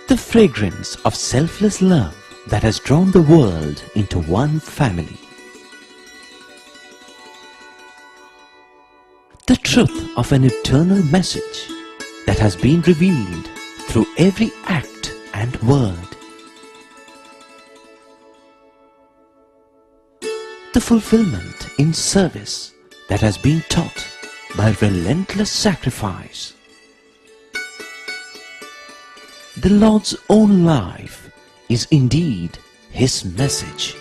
The fragrance of selfless love that has drawn the world into one family. The truth of an eternal message that has been revealed through every act and word. The fulfillment in service that has been taught by relentless sacrifice. The Lord's own life is indeed His message.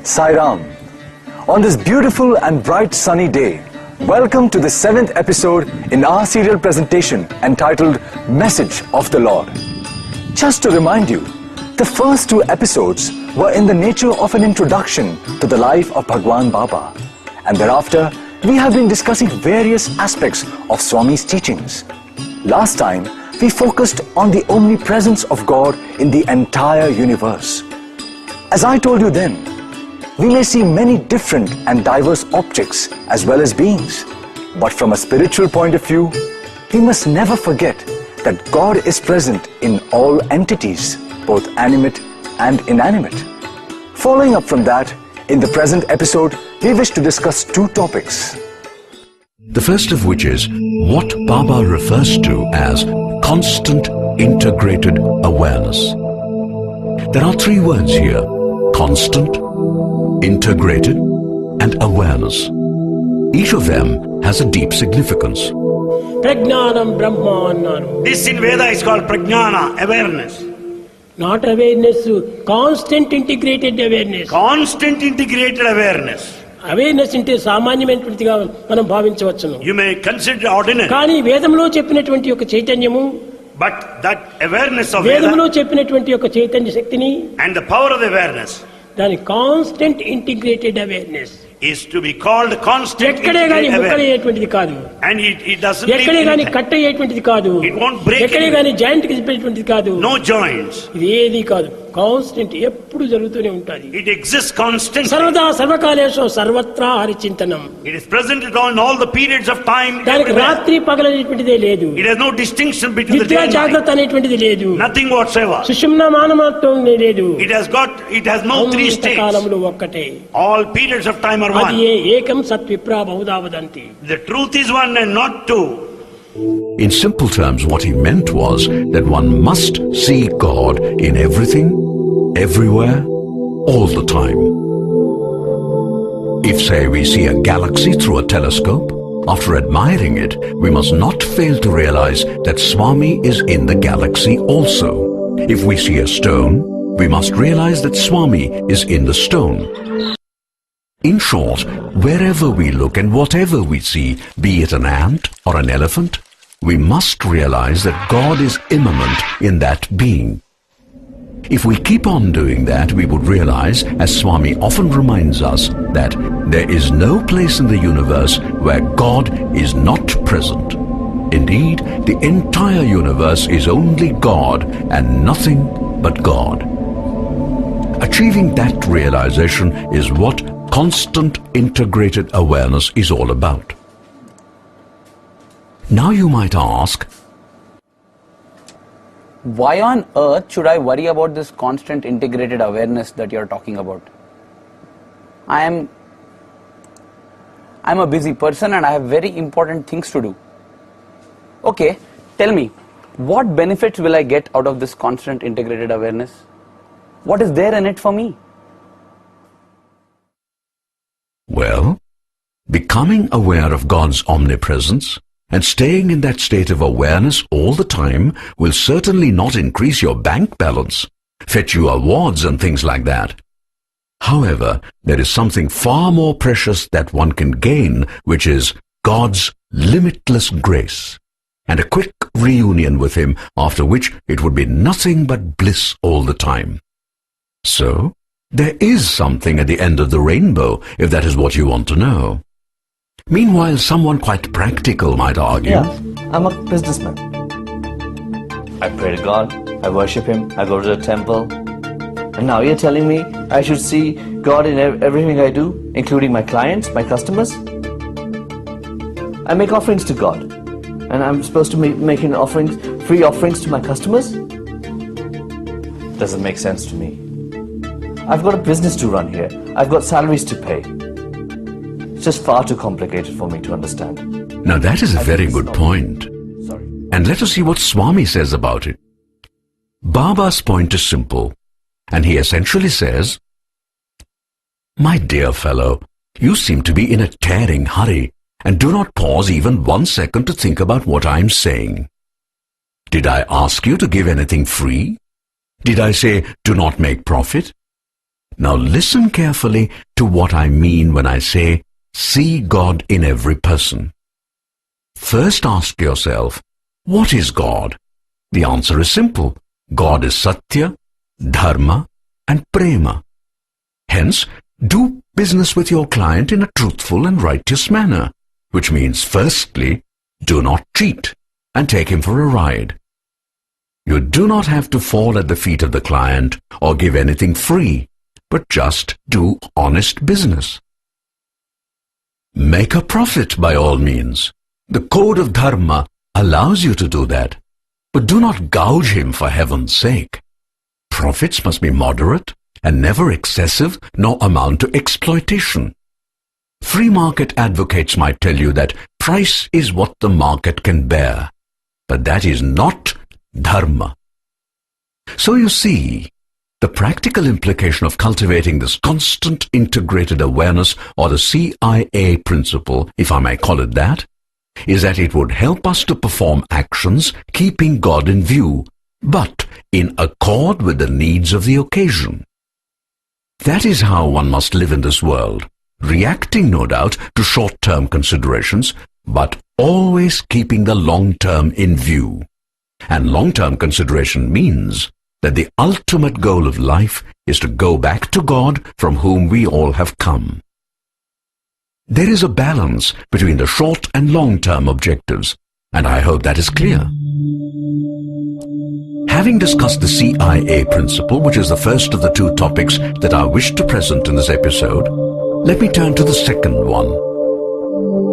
Sai Ram. On this beautiful and bright sunny day, welcome to the 7th episode in our serial presentation entitled Message of the Lord. Just to remind you, the first 2 episodes were in the nature of an introduction to the life of Bhagwan Baba, and thereafter we have been discussing various aspects of Swami's teachings. Last time we focused on the omnipresence of God in the entire universe. As I told you then, we may see many different and diverse objects as well as beings, but from a spiritual point of view, we must never forget that God is present in all entities, both animate and inanimate. Following up from that, in the present episode, we wish to discuss 2 topics. The first of which is what Baba refers to as constant integrated awareness. There are 3 words here: constant, integrated, and awareness. Each of them has a deep significance. Prajnanam Brahma. This in Veda is called Prajnana, awareness. Not awareness, constant integrated awareness. Constant integrated awareness. Awareness అంటే సామాన్యమైనటువంటిగా మనం భావించవచ్చును. You may consider ordinary. కానీ వేదంలో చెప్పినటువంటి యొక్క చైతన్యము, but that awareness of వేదంలో చెప్పినటువంటి యొక్క చైతన్య శక్తిని and the power of the awareness, దాని constant integrated awareness is to be called constant ఎక్కడే గాని ముక్కలయ్యేటువంటిది కాదు, and it doesn't ఎక్కడే గాని కట్ అయ్యేటువంటిది కాదు, it won't break, ఎక్కడే గాని జాయింట్ కి చెప్పేటువంటిది కాదు, no joints, ఇది ఏది కాదు, కాన్స్టెంట్ ఎప్పుడు జరుగుతూనే ఉంటుంది. it exists constantly, సర్వదా సర్వకాలేషు సర్వత్రా హరిచింతనం. it is present in all the periods of time. దానికి రాత్రి పగలనేటువంటిదే లేదు. it has no distinction between the day నిద్ర and జాగ్రత్త night, అనేటువంటిది లేదు, nothing whatsoever. సుషుమ్నా మానమాత్రం లేదు. it has no 3 states. కాలములు ఒక్కటే, all periods of time are one. అది ఏకం సత్విప్రా బహుధా వదంతి. The truth is one and not 2. In simple terms, what he meant was that one must see God in everything, everywhere, all the time. If, say, we see a galaxy through a telescope, after admiring it, we must not fail to realize that Swami is in the galaxy also. If we see a stone, we must realize that Swami is in the stone. In short, wherever we look and whatever we see, be it an ant or an elephant, we must realize that God is immanent in that being. If we keep on doing that, we would realize, as Swami often reminds us, that there is no place in the universe where God is not present. Indeed, the entire universe is only God and nothing but God. Achieving that realization is what constant integrated awareness is all about. Now you might ask, why on earth should I worry about this constant integrated awareness that you're talking about? I'm a busy person and I have very important things to do. Okay, tell me, what benefits will I get out of this constant integrated awareness? What is there in it for me? well, becoming aware of God's omnipresence and staying in that state of awareness all the time will certainly not increase your bank balance, fetch you awards and things like that. However, there is something far more precious that one can gain, which is God's limitless grace, and a quick reunion with Him, after which it would be nothing but bliss all the time. So, there is something at the end of the rainbow, if that is what you want to know. Meanwhile, someone quite practical might argue, Yeah, I'm a businessman. I pray to God, I worship Him, I go to the temple. And now you're telling me I should see God in everything I do, including my clients, my customers? I make offerings to God. And I'm supposed to be making offerings, free offerings to my customers? Doesn't make sense to me. I've got a business to run here. I've got salaries to pay. It's just far too complicated for me to understand. Now that is a very good point. Sorry. And let us see what Swami says about it. Baba's point is simple, and he essentially says, "My dear fellow, you seem to be in a tearing hurry and do not pause even 1 second to think about what I am saying. Did I ask you to give anything free? Did I say do not make profit? Now listen carefully to what I mean when I say see God in every person. First ask yourself, what is God? The answer is simple. God is Sathya, Dharma and Prema. Hence, do business with your client in a truthful and righteous manner, which means firstly, do not cheat and take him for a ride. You do not have to fall at the feet of the client or give anything free, but just do honest business. Make a profit by all means. The code of Dharma allows you to do that, but do not gouge him for heaven's sake. Profits must be moderate and never excessive nor amount to exploitation. Free market advocates might tell you that price is what the market can bear, but that is not Dharma. So you see, the practical implication of cultivating this constant integrated awareness, or the CIA principle, if I may call it that, is that it would help us to perform actions keeping God in view, but in accord with the needs of the occasion. That is how one must live in this world, reacting no doubt to short-term considerations, but always keeping the long-term in view. And long-term consideration means that the ultimate goal of life is to go back to God from whom we all have come. There is a balance between the short and long-term objectives, and I hope that is clear. Having discussed the CIA principle, which is the first of the two topics that I wish to present in this episode, let me turn to the second one.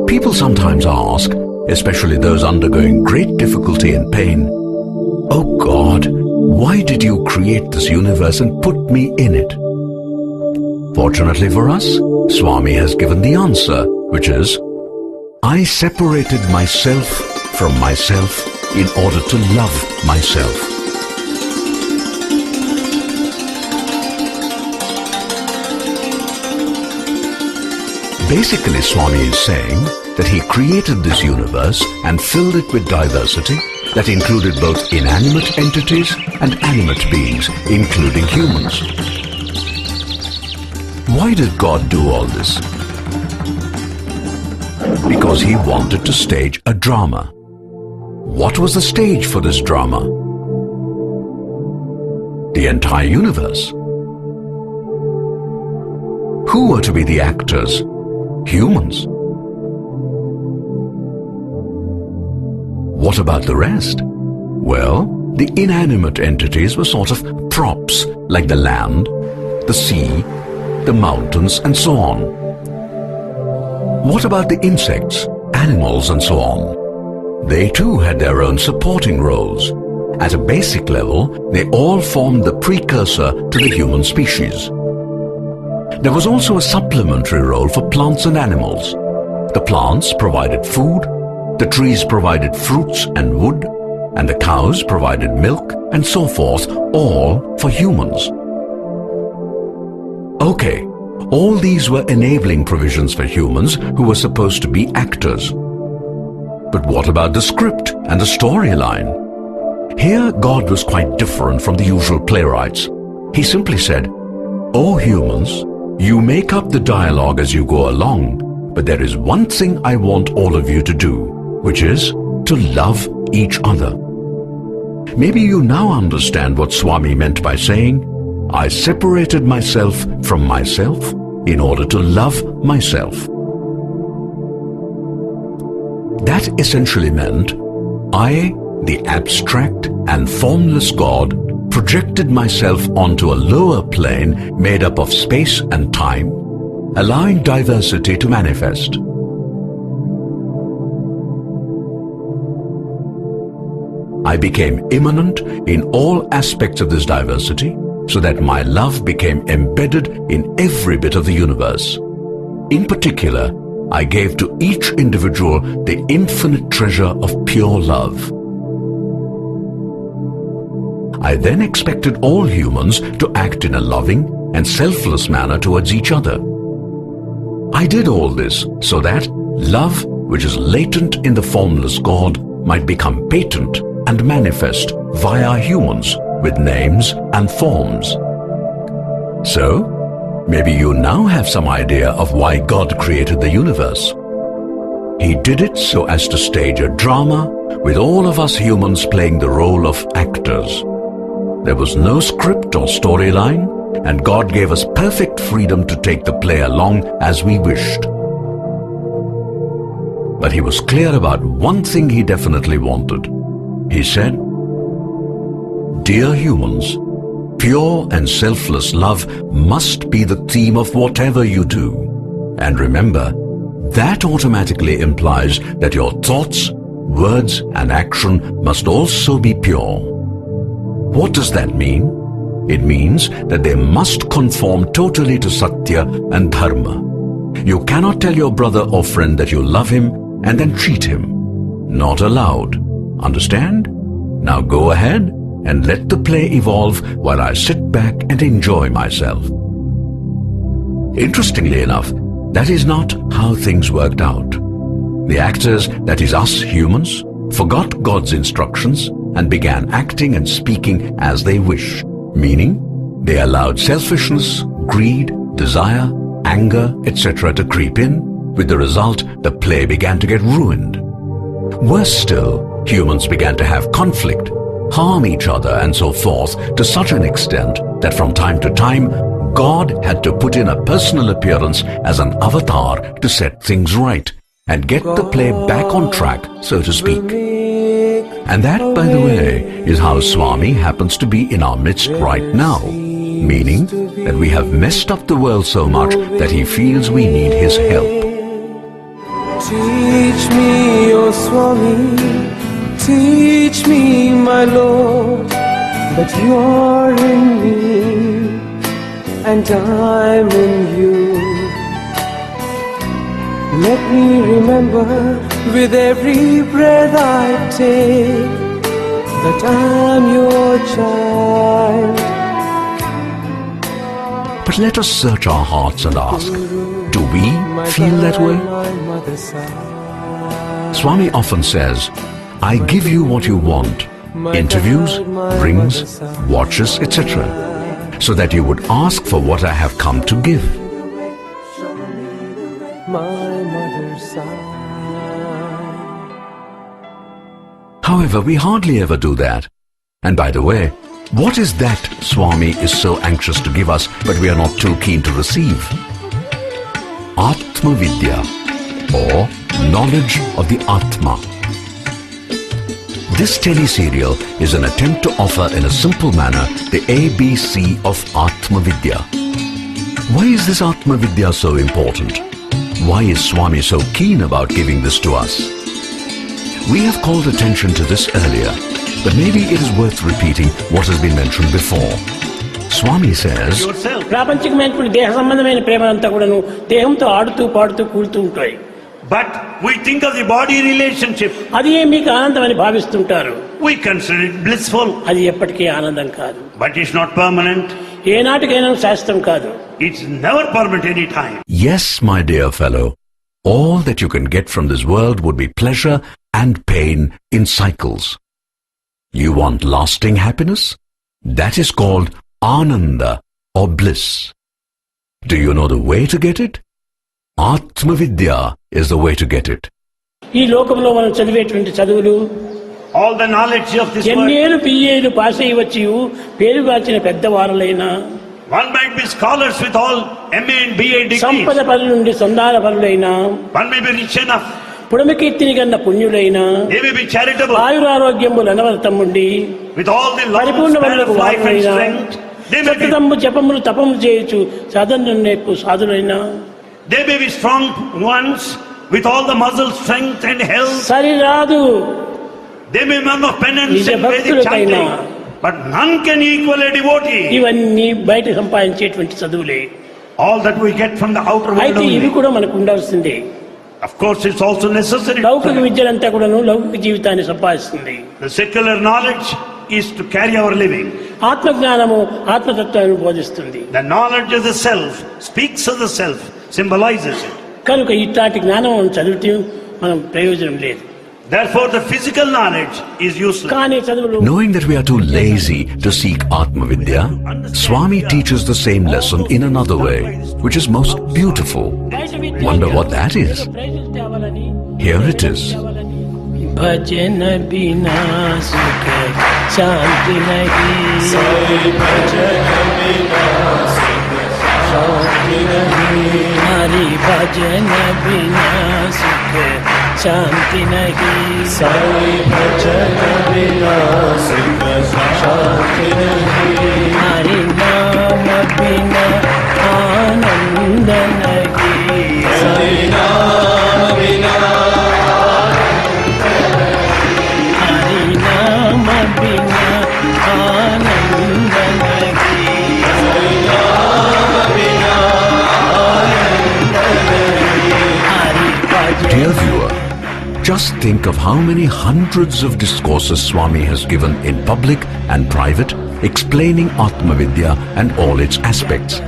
People sometimes ask, especially those undergoing great difficulty and pain, "Oh God, why did you create this universe and put me in it?" Fortunately for us, Swami has given the answer, which is, I separated myself from myself in order to love myself. Basically, Swami is saying that he created this universe and filled it with diversity that included both inanimate entities and animate beings, including humans. Why did God do all this? Because he wanted to stage a drama. What was the stage for this drama? The entire universe. Who were to be the actors? Humans. What about the rest? Well, the inanimate entities were sort of props, like the land, the sea, the mountains, and so on. What about the insects, animals, and so on? They too had their own supporting roles. At a basic level, they all formed the precursor to the human species. There was also a supplementary role for plants and animals. The plants provided food, the trees provided fruits and wood, and the cows provided milk, and so forth, all for humans. Okay, all these were enabling provisions for humans who were supposed to be actors. But what about the script and the storyline? Here, God was quite different from the usual playwrights. He simply said, "Oh humans, you make up the dialogue as you go along, but there is one thing I want all of you to do, which is to love each other." Maybe you now understand what Swami meant by saying, I separated myself from myself in order to love myself. That essentially meant I, the abstract and formless God, projected myself onto a lower plane made up of space and time, allowing diversity to manifest. I became immanent in all aspects of this diversity, so that my love became embedded in every bit of the universe. In particular, I gave to each individual the infinite treasure of pure love. I then expected all humans to act in a loving and selfless manner towards each other. I did all this so that love, which is latent in the formless God, might become patent and manifest via humans with names and forms. So, maybe you now have some idea of why God created the universe. He did it so as to stage a drama with all of us humans playing the role of actors. There was no script or storyline, and God gave us perfect freedom to take the play along as we wished. But He was clear about one thing He definitely wanted. He said, "Dear humans, pure and selfless love must be the theme of whatever you do. And remember, that automatically implies that your thoughts, words and action must also be pure." What does that mean? It means that they must conform totally to Sathya and Dharma. You cannot tell your brother or friend that you love him and then cheat him. Not allowed. Understand? Now go ahead and let the play evolve while I sit back and enjoy myself. Interestingly enough, that is not how things worked out. The actors, that is us humans, forgot God's instructions and began acting and speaking as they wished, meaning they allowed selfishness, greed, desire, anger, etc. to creep in, with the result the play began to get ruined. Worse still, humans began to have conflict, harm each other and so forth to such an extent that from time to time God had to put in a personal appearance as an avatar to set things right and get the play back on track, so to speak. And that, by the way, is how Swami happens to be in our midst right now, meaning that we have messed up the world so much that he feels we need his help. Teach me, O Swami, teach me, my Lord, that you're in me and I'm in you. Let me remember with every breath I take that I'm your child. But let us search our hearts and ask, do we feel that way? Swami often says, "I give you what you want, interviews, rings, watches, etc., so that you would ask for what I have come to give." However, we hardly ever do that. And by the way, what is that Swami is so anxious to give us but we are not too keen to receive? Atma Vidya, or knowledge of the Atma. This teleserial is an attempt to offer in a simple manner the ABC of Atma Vidya. Why is this Atma Vidya so important? Why is Swami so keen about giving this to us? We have called attention to this earlier, but maybe it is worth repeating what has been mentioned before. Swami says, yourself. ప్రాపంచికమైనటువంటి దేహ సంబంధమైన ప్రేమలంతా కూడాను దేహంతో ఆడుతూ పాడుతూ కూడుతూ ఉంటాయి. But we think of the body relationship. అది మీకు ఆనందం అని భావిస్తుంటారు. We consider it blissful. అది ఎప్పటికీ ఆనందం కాదు. But it's not permanent. ఏనాటికైనా శాశ్వతం కాదు. It's never permanent any time. yes, my dear fellow, all that you can get from this world would be pleasure and pain in cycles. You want lasting happiness? That is called Ananda or bliss. Do you know the way to get it? Atma Vidya is the way to get it. ఈ లోకంలో మనం చదివేటువంటి చదువులు All the knowledge of this world. ఎన్నేళ్ళు పిఏలు pass అయ్యి వచ్చి పేరుగాచిన పెద్దవారులైనా One might be scholars with all MA and BA degrees. సంపద పనుల నుండి సంధాన పనులైనా One may be rich enough. పుడమకీర్తిని కన్న పుణ్యులైన They may be charitable ఆయురారోగ్యములు అనవరతమ్ముండి with all the long పరిపూర్ణ span వరకు of life and వారైన strength. They may be, సతతము జపములు తపములు చేయొచ్చు సాధన నేర్పు సాధులైన they may be strong ones with all the muscle strength and health. సరిరాదు They may be men of penance నిజ and Vedic భక్తులకైనా chanting, but none can equal a devotee. ఇవన్నీ బయట సంపాదించేటువంటి చదువులే. All that we get from the outer world అయితే ఇవి only. కూడా మనకు ఉండాల్సిందే. Of course, it's also necessary. లౌకిక విద్యలంతా కూడాను లౌకిక జీవితాన్ని సంపాదిస్తుంది. The secular knowledge is to carry our living. ఆత్మజ్ఞానము ఆత్మతత్వాన్ని బోధిస్తుంది. The knowledge of the self speaks of the self, symbolizes it. కనుక ఇట్లాంటి జ్ఞానం చదివితే మనం ప్రయోజనం లేదు. Therefore, the physical knowledge is useless. కానీ చదువులు Knowing that we are too lazy to seek Atma Vidya, Swami teaches the same lesson in another way, which is most beautiful. Wonder what that is? Here it is. भजन बिना सुख शांति नहीं, हरि भजन बिना सुख शांति नहीं, हरि नाम बिना आनंद नहीं, हरि नाम बिना आनंद नहीं. Dear viewer, just think of how many hundreds of discourses Swami has given in public and private, explaining Atma Vidya and all its aspects.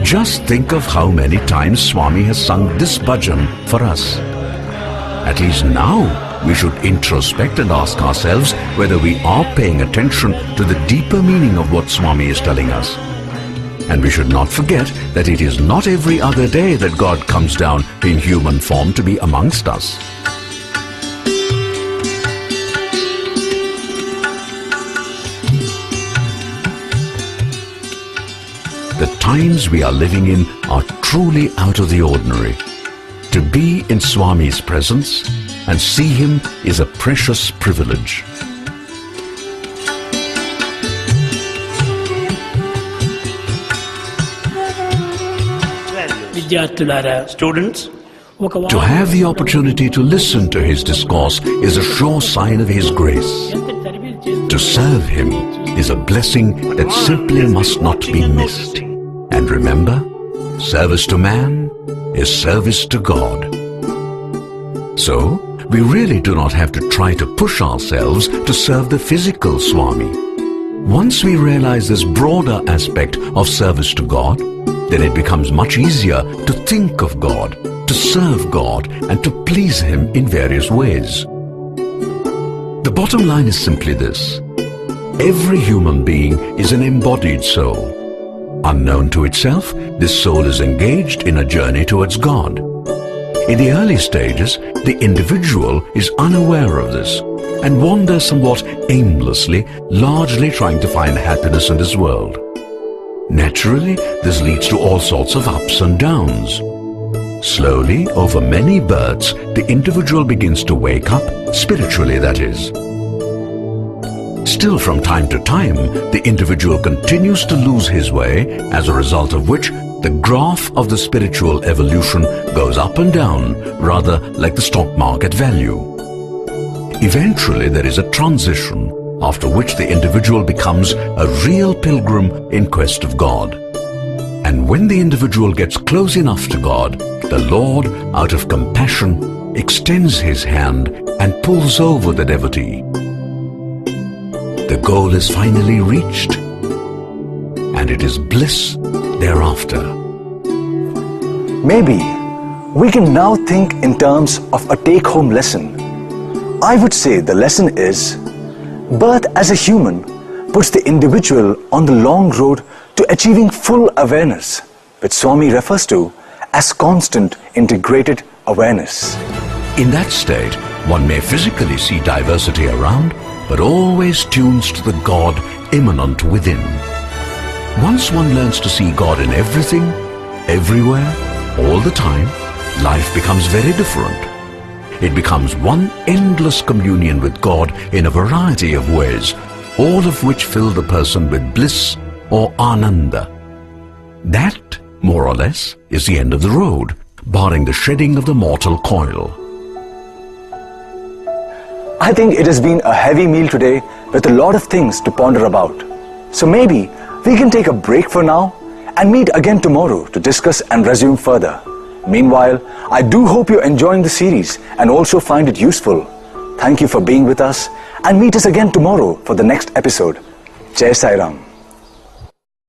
Just think of how many times Swami has sung this bhajan for us. At least now, we should introspect and ask ourselves whether we are paying attention to the deeper meaning of what Swami is telling us. And we should not forget that it is not every other day that God comes down in human form to be amongst us. The times we are living in are truly out of the ordinary. To be in Swami's presence and see him is a precious privilege. విద్యార్థులారా, Students, ఒక To have the opportunity to listen to his discourse is a sure sign of his grace. To serve him is a blessing that simply must not be missed. And remember, service to man is service to God. So, we really do not have to try to push ourselves to serve the physical Swami. Once we realize this broader aspect of service to God, then it becomes much easier to think of God, to serve God, and to please Him in various ways. The bottom line is simply this. Every human being is an embodied soul. Unknown to itself, this soul is engaged in a journey towards God. In the early stages, the individual is unaware of this and wanders somewhat aimlessly, largely trying to find happiness in this world. Naturally, this leads to all sorts of ups and downs. Slowly, over many births, the individual begins to wake up, spiritually that is. Still, from time to time, the individual continues to lose his way, as a result of which the graph of the spiritual evolution goes up and down, rather like the stock market value. Eventually, there is a transition, after which the individual becomes a real pilgrim in quest of God. And when the individual gets close enough to God, the Lord, out of compassion, extends his hand and pulls over the devotee. The goal is finally reached, and it is bliss thereafter. Maybe we can now think in terms of a take-home lesson. I would say the lesson is, birth as a human puts the individual on the long road to achieving full awareness, which Swami refers to as constant integrated awareness. In that state, one may physically see diversity around, but always tunes to the God immanent within. Once one learns to see God in everything, everywhere, all the time, life becomes very different. it becomes one endless communion with God in a variety of ways, all of which fill the person with bliss or ananda. That, more or less, is the end of the road, barring the shedding of the mortal coil. I think it has been a heavy meal today with a lot of things to ponder about. So maybe we can take a break for now and meet again tomorrow to discuss and resume further. Meanwhile, I do hope you're enjoying the series and also find it useful. Thank you for being with us and meet us again tomorrow for the next episode. Jai Sai Ram.